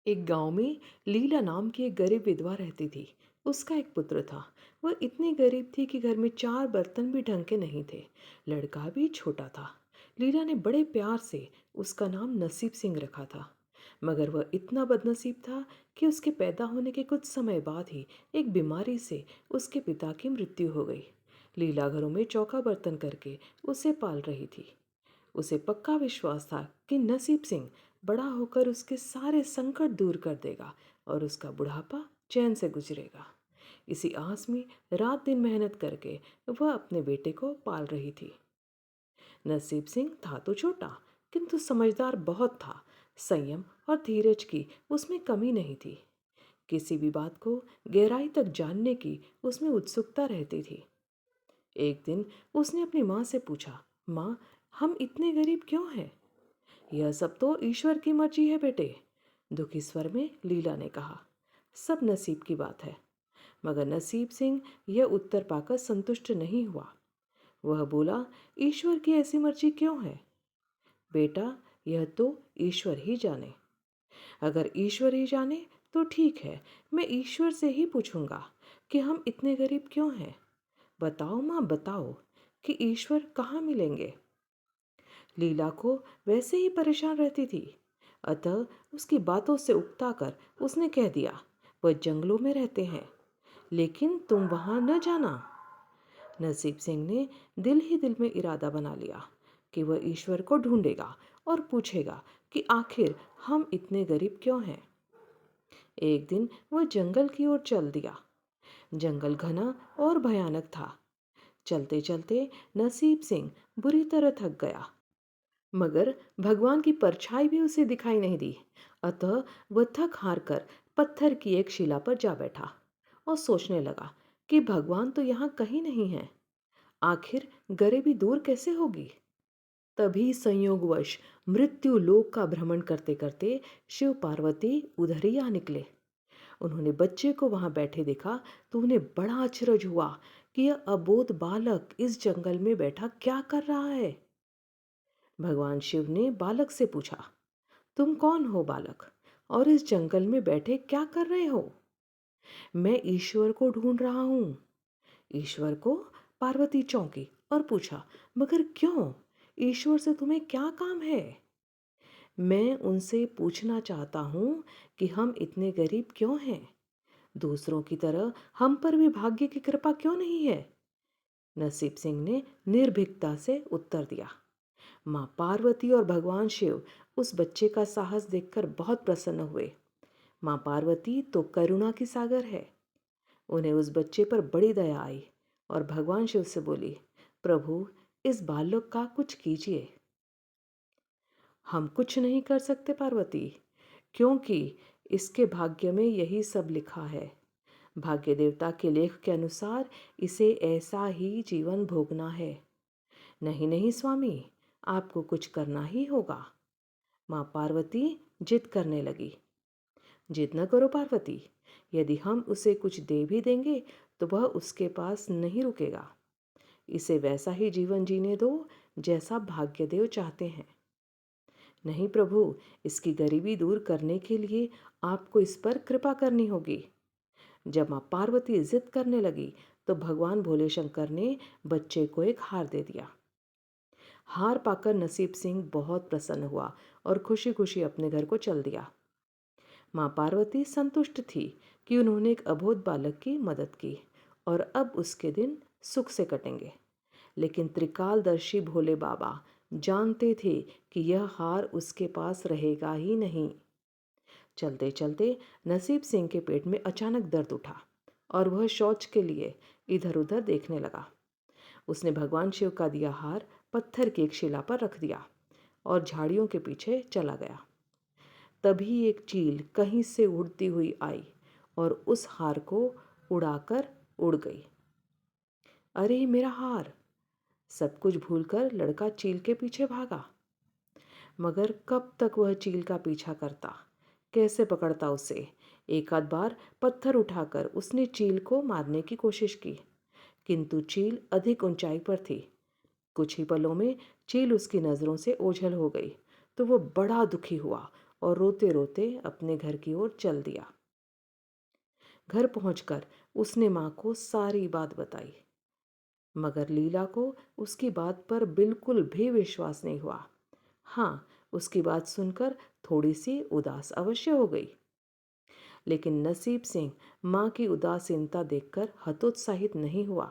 एक गांव में लीला नाम की एक गरीब विधवा रहती थी। उसका एक पुत्र था। वह इतनी गरीब थी कि घर में चार बर्तन भी ढंग के नहीं थे। लड़का भी छोटा था। लीला ने बड़े प्यार से उसका नाम नसीब सिंह रखा था। मगर वह इतना बदनसीब था कि उसके पैदा होने के कुछ समय बाद ही एक बीमारी से उसके पिता की मृत्यु हो गई। लीला घरों में चौका बर्तन करके उसे पाल रही थी। उसे पक्का विश्वास था कि नसीब सिंह बड़ा होकर उसके सारे संकट दूर कर देगा और उसका बुढ़ापा चैन से गुजरेगा। इसी आस में रात दिन मेहनत करके वह अपने बेटे को पाल रही थी। नसीब सिंह था तो छोटा, किंतु समझदार बहुत था। संयम और धीरज की उसमें कमी नहीं थी। किसी भी बात को गहराई तक जानने की उसमें उत्सुकता रहती थी। एक दिन उसने अपनी माँ से पूछा, माँ, हम इतने गरीब क्यों हैं? यह सब तो ईश्वर की मर्जी है बेटे, दुखी स्वर में लीला ने कहा। सब नसीब की बात है। मगर नसीब सिंह यह उत्तर पाकर संतुष्ट नहीं हुआ। वह बोला, ईश्वर की ऐसी मर्जी क्यों है? बेटा, यह तो ईश्वर ही जाने। अगर ईश्वर ही जाने तो ठीक है, मैं ईश्वर से ही पूछूंगा कि हम इतने गरीब क्यों हैं। बताओ माँ, बताओ कि ईश्वर कहाँ मिलेंगे। लीला को वैसे ही परेशान रहती थी, अतः उसकी बातों से उकता कर उसने कह दिया, वह जंगलों में रहते हैं, लेकिन तुम वहां न जाना। नसीब सिंह ने दिल ही दिल में इरादा बना लिया कि वह ईश्वर को ढूंढेगा और पूछेगा कि आखिर हम इतने गरीब क्यों हैं। एक दिन वह जंगल की ओर चल दिया। जंगल घना और भयानक था। चलते चलते नसीब सिंह बुरी तरह थक गया। मगर भगवान की परछाई भी उसे दिखाई नहीं दी। अतः वह थक हार कर पत्थर की एक शिला पर जा बैठा और सोचने लगा कि भगवान तो यहाँ कहीं नहीं है। आखिर गरीबी दूर कैसे होगी? तभी संयोगवश मृत्यु लोक का भ्रमण करते करते शिव पार्वती उधर ही आ निकले। उन्होंने बच्चे को वहां बैठे देखा तो उन्हें बड़ा अचरज हुआ कि यह अबोध बालक इस जंगल में बैठा क्या कर रहा है। भगवान शिव ने बालक से पूछा, तुम कौन हो बालक, और इस जंगल में बैठे क्या कर रहे हो? मैं ईश्वर को ढूंढ रहा हूं। ईश्वर को? पार्वती चौंकी और पूछा, मगर क्यों? ईश्वर से तुम्हें क्या काम है? मैं उनसे पूछना चाहता हूं कि हम इतने गरीब क्यों हैं? दूसरों की तरह हम पर भी भाग्य की कृपा क्यों नहीं है? नसीब सिंह ने निर्भीकता से उत्तर दिया। माँ पार्वती और भगवान शिव उस बच्चे का साहस देखकर बहुत प्रसन्न हुए। माँ पार्वती तो करुणा की सागर है। उन्हें उस बच्चे पर बड़ी दया आई और भगवान शिव से बोली, प्रभु, इस बालक का कुछ कीजिए। हम कुछ नहीं कर सकते पार्वती, क्योंकि इसके भाग्य में यही सब लिखा है। भाग्य देवता के लेख के अनुसार इसे ऐसा ही जीवन भोगना है। नहीं नहीं स्वामी, आपको कुछ करना ही होगा। माँ पार्वती जिद करने लगी। जिद न करो पार्वती, यदि हम उसे कुछ दे भी देंगे तो वह उसके पास नहीं रुकेगा। इसे वैसा ही जीवन जीने दो जैसा भाग्यदेव चाहते हैं। नहीं प्रभु, इसकी गरीबी दूर करने के लिए आपको इस पर कृपा करनी होगी। जब माँ पार्वती जिद करने लगी तो भगवान भोले शंकर ने बच्चे को एक हार दे दिया। हार पाकर नसीब सिंह बहुत प्रसन्न हुआ और खुशी खुशी अपने घर को चल दिया। माँ पार्वती संतुष्ट थी कि उन्होंने एक अबोध बालक की मदद की और अब उसके दिन सुख से कटेंगे। लेकिन त्रिकालदर्शी भोले बाबा जानते थे कि यह हार उसके पास रहेगा ही नहीं। चलते चलते नसीब सिंह के पेट में अचानक दर्द उठा और वह शौच के लिए इधर उधर देखने लगा। उसने भगवान शिव का दिया हार पत्थर की एक शिला पर रख दिया और झाड़ियों के पीछे चला गया। तभी एक चील कहीं से उड़ती हुई आई और उस हार को उड़ाकर उड़ गई। अरे मेरा हार! सब कुछ भूलकर लड़का चील के पीछे भागा। मगर कब तक वह चील का पीछा करता, कैसे पकड़ता उसे? एक आध बार पत्थर उठाकर उसने चील को मारने की कोशिश की, किंतु चील अधिक ऊंचाई पर थी। कुछ ही पलों में चील उसकी नजरों से ओझल हो गई तो वह बड़ा दुखी हुआ और रोते रोते अपने घर की ओर चल दिया। घर पहुंचकर उसने माँ को सारी बात बताई, मगर लीला को उसकी बात पर बिल्कुल भी विश्वास नहीं हुआ। हाँ, उसकी बात सुनकर थोड़ी सी उदास अवश्य हो गई, लेकिन नसीब सिंह माँ की उदासीनता देखकर हतोत्साहित नहीं हुआ।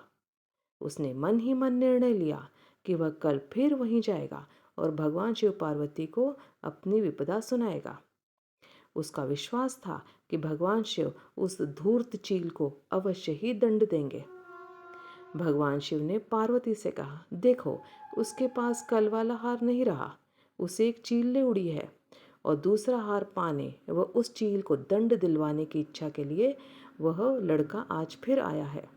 उसने मन ही मन निर्णय लिया कि वह कल फिर वहीं जाएगा और भगवान शिव पार्वती को अपनी विपदा सुनाएगा। उसका विश्वास था कि भगवान शिव उस धूर्त चील को अवश्य ही दंड देंगे। भगवान शिव ने पार्वती से कहा, देखो, उसके पास कल वाला हार नहीं रहा, उसे एक चील ले उड़ी है और दूसरा हार पाने व उस चील को दंड दिलवाने की इच्छा के लिए वह लड़का आज फिर आया है।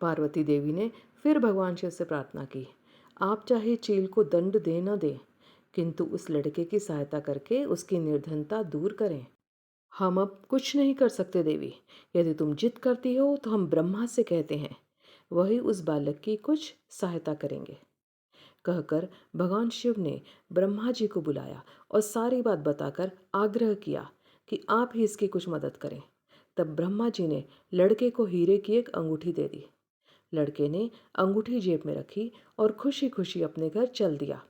पार्वती देवी ने फिर भगवान शिव से प्रार्थना की, आप चाहे चील को दंड दे न दें, किंतु उस लड़के की सहायता करके उसकी निर्धनता दूर करें। हम अब कुछ नहीं कर सकते देवी। यदि तुम जिद करती हो तो हम ब्रह्मा से कहते हैं, वही उस बालक की कुछ सहायता करेंगे। कहकर भगवान शिव ने ब्रह्मा जी को बुलाया और सारी बात बताकर आग्रह किया कि आप ही इसकी कुछ मदद करें। तब ब्रह्मा जी ने लड़के को हीरे की एक अंगूठी दे दी। लड़के ने अंगूठी जेब में रखी और खुशी खुशी अपने घर चल दिया।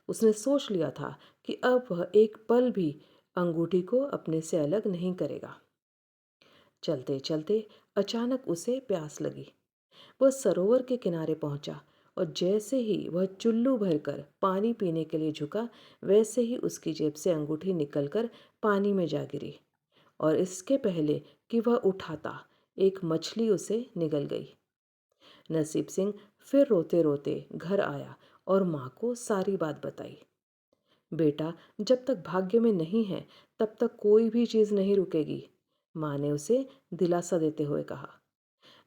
उसने सोच लिया था कि अब वह एक पल भी अंगूठी को अपने से अलग नहीं करेगा। चलते चलते अचानक उसे प्यास लगी। वह सरोवर के किनारे पहुंचा और जैसे ही वह चुल्लू भरकर पानी पीने के लिए झुका, वैसे ही उसकी जेब से अंगूठी निकलकर पानी में जा गिरी और इसके पहले कि वह उठाता, एक मछली उसे निगल गई। नसीब सिंह फिर रोते रोते घर आया और माँ को सारी बात बताई। बेटा, जब तक भाग्य में नहीं है तब तक कोई भी चीज नहीं रुकेगी, माँ ने उसे दिलासा देते हुए कहा।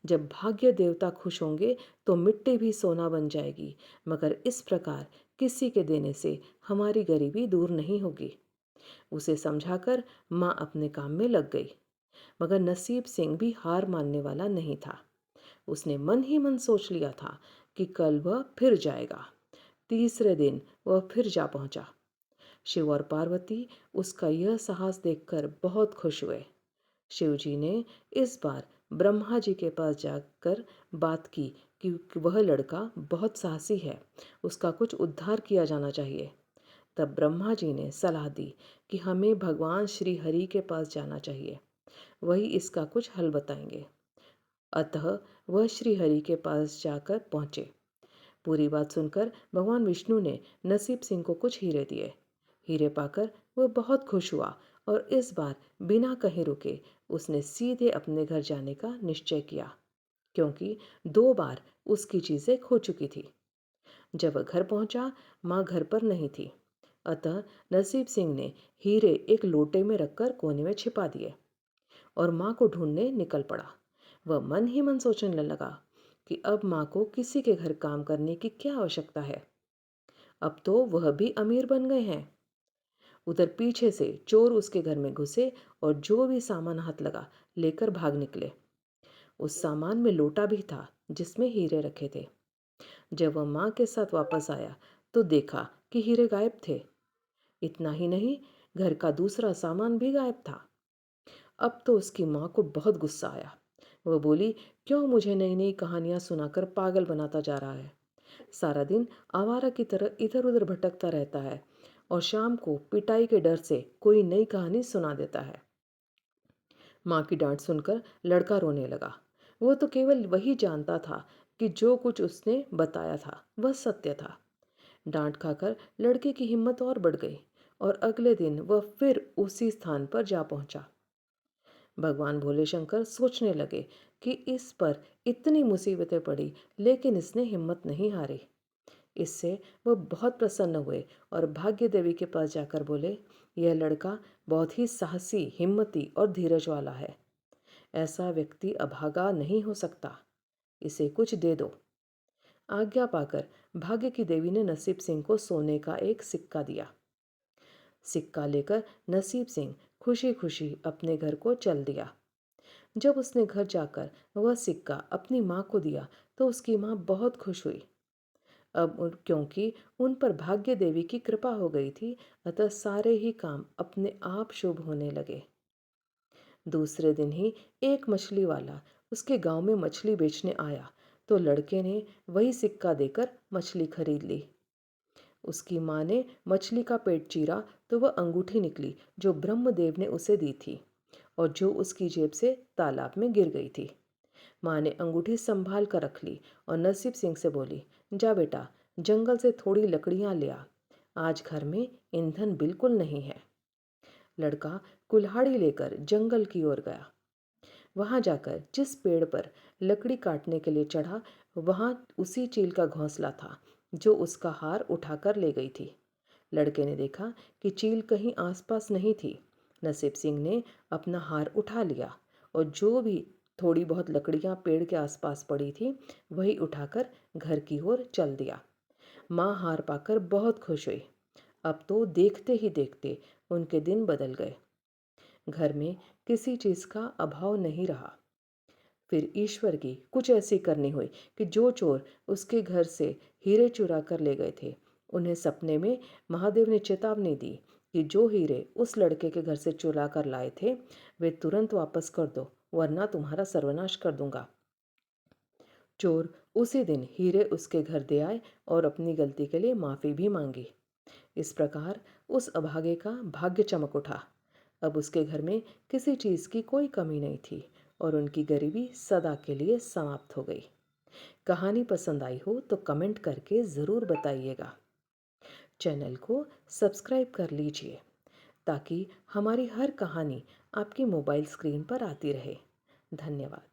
जब भाग्य देवता खुश होंगे तो मिट्टी भी सोना बन जाएगी, मगर इस प्रकार किसी के देने से हमारी गरीबी दूर नहीं होगी। उसे समझाकर माँ अपने काम में लग गई, मगर नसीब सिंह भी हार मानने वाला नहीं था। उसने मन ही मन सोच लिया था कि कल वह फिर जाएगा। तीसरे दिन वह फिर जा पहुंचा। शिव और पार्वती उसका यह साहस देखकर बहुत खुश हुए। शिव जी ने इस बार ब्रह्मा जी के पास जाकर बात की कि वह लड़का बहुत साहसी है, उसका कुछ उद्धार किया जाना चाहिए। तब ब्रह्मा जी ने सलाह दी कि हमें भगवान श्री हरि के पास जाना चाहिए, वही इसका कुछ हल बताएंगे। अतः वह श्री हरि के पास जाकर पहुंचे। पूरी बात सुनकर भगवान विष्णु ने नसीब सिंह को कुछ हीरे दिए। हीरे पाकर वह बहुत खुश हुआ और इस बार बिना कहीं रुके उसने सीधे अपने घर जाने का निश्चय किया, क्योंकि 2 बार उसकी चीजें खो चुकी थी। जब वह घर पहुंचा, माँ घर पर नहीं थी। अतः नसीब सिंह ने हीरे एक लोटे में रखकर कोने में छिपा दिए और माँ को ढूंढने निकल पड़ा। वह मन ही मन सोचने लगा कि अब माँ को किसी के घर काम करने की क्या आवश्यकता है, अब तो वह भी अमीर बन गए हैं। उधर पीछे से चोर उसके घर में घुसे और जो भी सामान हाथ लगा लेकर भाग निकले। उस सामान में लोटा भी था जिसमें हीरे रखे थे। जब वह माँ के साथ वापस आया तो देखा कि हीरे गायब थे। इतना ही नहीं, घर का दूसरा सामान भी गायब था। अब तो उसकी माँ को बहुत गुस्सा आया। वह बोली, क्यों मुझे नई नई कहानियां सुनाकर पागल बनाता जा रहा है। सारा दिन आवारा की तरह इधर उधर भटकता रहता है और शाम को पिटाई के डर से कोई नई कहानी सुना देता है। माँ की डांट सुनकर लड़का रोने लगा। वो तो केवल वही जानता था कि जो कुछ उसने बताया था वह सत्य था। डांट खाकर लड़के की हिम्मत और बढ़ गई और अगले दिन वह फिर उसी स्थान पर जा पहुंचा। भगवान भोले शंकर सोचने लगे कि इस पर इतनी मुसीबतें पड़ी, लेकिन इसने हिम्मत नहीं हारी। इससे वह बहुत प्रसन्न हुए और भाग्य देवी के पास जाकर बोले, यह लड़का बहुत ही साहसी, हिम्मती और धीरज वाला है। ऐसा व्यक्ति अभागा नहीं हो सकता, इसे कुछ दे दो। आज्ञा पाकर भाग्य की देवी ने नसीब सिंह को सोने का एक सिक्का दिया। सिक्का लेकर नसीब सिंह खुशी खुशी अपने घर को चल दिया। जब उसने घर जाकर वह सिक्का अपनी माँ को दिया तो उसकी माँ बहुत खुश हुई। क्योंकि उन पर भाग्य देवी की कृपा हो गई थी, अतः सारे ही काम अपने आप शुभ होने लगे। दूसरे दिन ही एक मछली वाला उसके गांव में मछली बेचने आया, तो लड़के ने वही सिक्का देकर मछली खरीद ली। उसकी माँ ने मछली का पेट चीरा तो वह अंगूठी निकली जो ब्रह्मदेव ने उसे दी थी और जो उसकी जेब से तालाब में गिर गई थी। माँ ने अंगूठी संभाल कर रख ली और नसीब सिंह से बोली, जा बेटा, जंगल से थोड़ी लकड़ियाँ ले आ, आज घर में ईंधन बिल्कुल नहीं है। लड़का कुल्हाड़ी लेकर जंगल की ओर गया। वहां जाकर जिस पेड़ पर लकड़ी काटने के लिए चढ़ा, वहां उसी चील का घोंसला था जो उसका हार उठाकर ले गई थी। लड़के ने देखा कि चील कहीं आसपास नहीं थी। नसीब सिंह ने अपना हार उठा लिया और जो भी थोड़ी बहुत लकड़ियां पेड़ के आसपास पड़ी थी वही उठाकर घर की ओर चल दिया। माँ हार पाकर बहुत खुश हुई। अब तो देखते ही देखते उनके दिन बदल गए। घर में किसी चीज का अभाव नहीं रहा। फिर ईश्वर की कुछ ऐसी करनी हुई कि जो चोर उसके घर से हीरे चुरा कर ले गए थे, उन्हें सपने में महादेव ने चेतावनी दी कि जो हीरे उस लड़के के घर से चुरा कर लाए थे वे तुरंत वापस कर दो, वरना तुम्हारा सर्वनाश कर दूंगा। चोर उसी दिन हीरे उसके घर दे आए और अपनी गलती के लिए माफी भी मांगी। इस प्रकार उस अभागे का भाग्य चमक उठा। अब उसके घर में किसी चीज की कोई कमी नहीं थी और उनकी गरीबी सदा के लिए समाप्त हो गई। कहानी पसंद आई हो तो कमेंट करके ज़रूर बताइएगा। चैनल को सब्सक्राइब कर लीजिए ताकि हमारी हर कहानी आपकी मोबाइल स्क्रीन पर आती रहे। धन्यवाद।